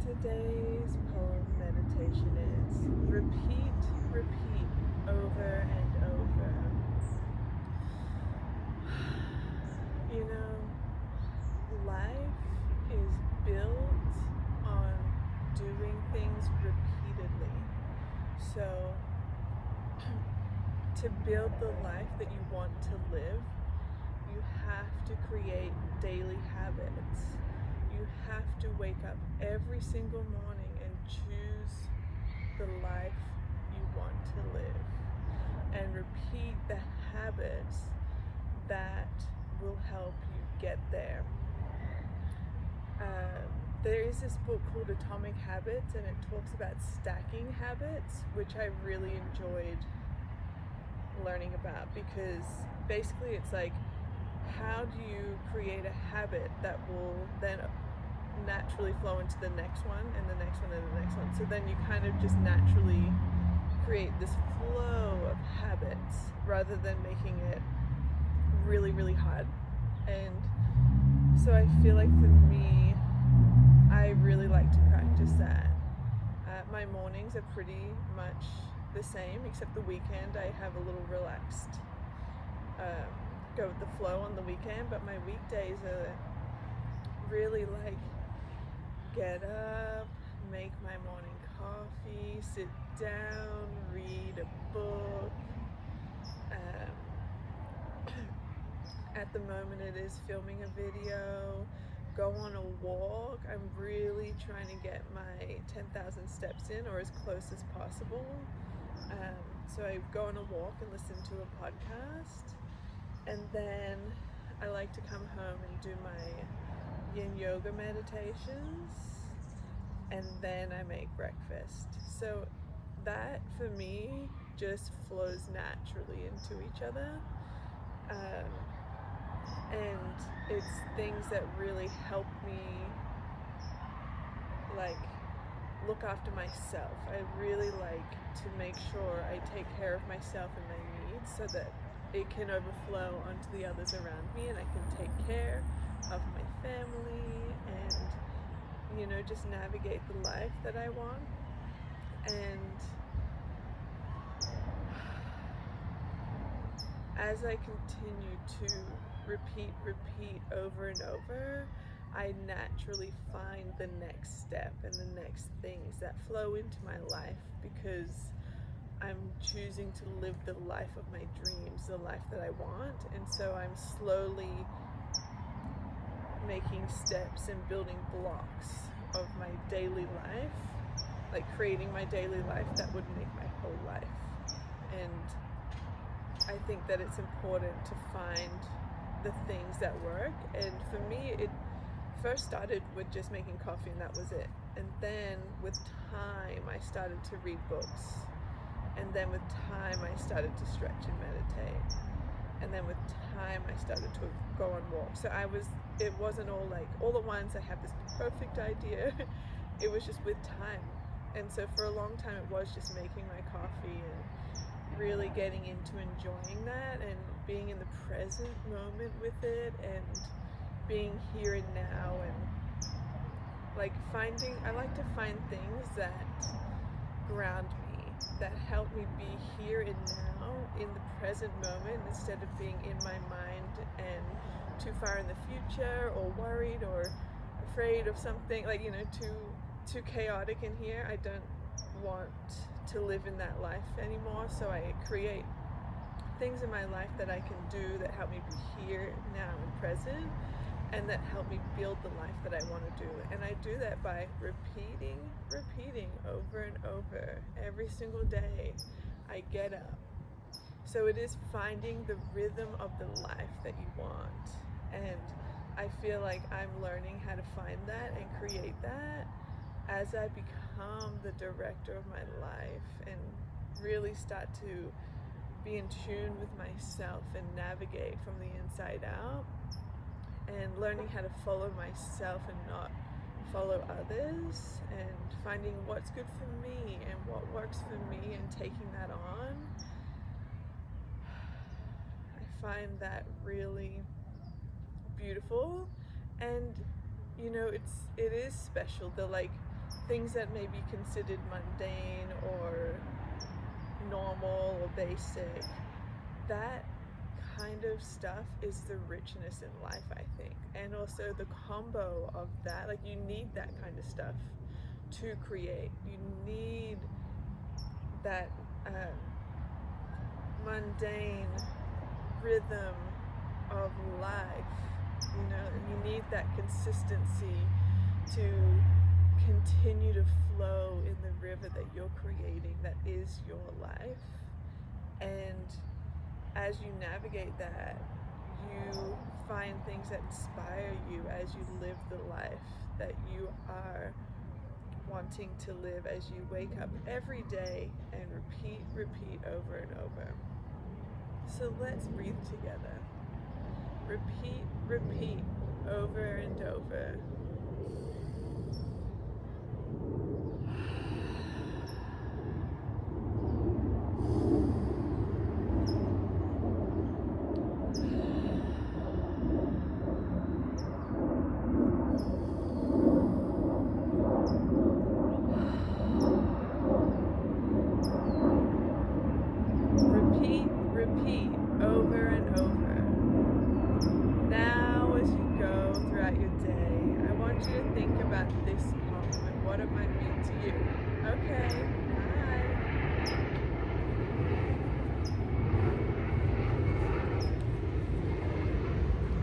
Today's poem meditation is repeat, repeat, over and over. You know, life is built on doing things repeatedly. So, to build the life that you want to live, you have to create daily habits. You have to wake up every single morning and choose the life you want to live and repeat the habits that will help you get there. There is this book called Atomic Habits, and it talks about stacking habits, which I really enjoyed learning about, because basically it's like, how do you create a habit that will then naturally flow into the next one and the next one and the next one? So then you kind of just naturally create this flow of habits rather than making it really, really hard. And so I feel like for me, I really like to practice that. My mornings are pretty much the same, except the weekend I have a little relaxed go with the flow on the weekend, but my weekdays are really like get up, make my morning coffee, sit down, read a book. At the moment it is filming a video, go on a walk. I'm really trying to get my 10,000 steps in, or as close as possible. So I go on a walk and listen to a podcast, and then I like to come home and do my yin yoga meditations, and then I make breakfast. So that for me just flows naturally into each other. And it's things that really help me like look after myself. I really like to make sure I take care of myself and my needs so that it can overflow onto the others around me, and I can take care of my family and, you know, just navigate the life that I want. And as I continue to repeat over and over, I naturally find the next step and the next things that flow into my life, because I'm choosing to live the life of my dreams, the life that I want. And so I'm slowly making steps and building blocks of my daily life, like creating my daily life that would make my whole life. And I think that it's important to find the things that work. And for me, it first started with just making coffee, and that was it. And then with time I started to read books, and then with time I started to stretch and meditate, and then with time I started to go on walks. So it wasn't all like all at once I have this perfect idea. It was just with time. And so for a long time it was just making my coffee and really getting into enjoying that and being in the present moment with it and being here and now, and like I like to find things that ground me, that help me be here and now in the present moment, instead of being in my mind and too far in the future, or worried or afraid of something, like, you know, too chaotic in here. I don't want to live in that life anymore. So I create things in my life that I can do that help me be here, now, and present, and that help me build the life that I want to do. And I do that by repeating over and over every single day I get up. So it is finding the rhythm of the life that you want. And I feel like I'm learning how to find that and create that as I become the director of my life and really start to be in tune with myself and navigate from the inside out, and learning how to follow myself and not follow others, and finding what's good for me and what works for me and taking that on. I find that really beautiful, and you know, it is special. The things that may be considered mundane or normal or basic, that kind of stuff is the richness in life, I think. And also the combo of that, like you need that kind of stuff to create. You need that mundane rhythm of life, you know, and you need that consistency to continue to flow in the river that you're creating, that is your life. And as you navigate that, you find things that inspire you as you live the life that you are wanting to live, as you wake up every day and repeat over and over. So let's breathe together. Repeat over and over. Repeat over and over. Now, as you go throughout your day, I want you to think about this moment, what it might mean to you. Okay,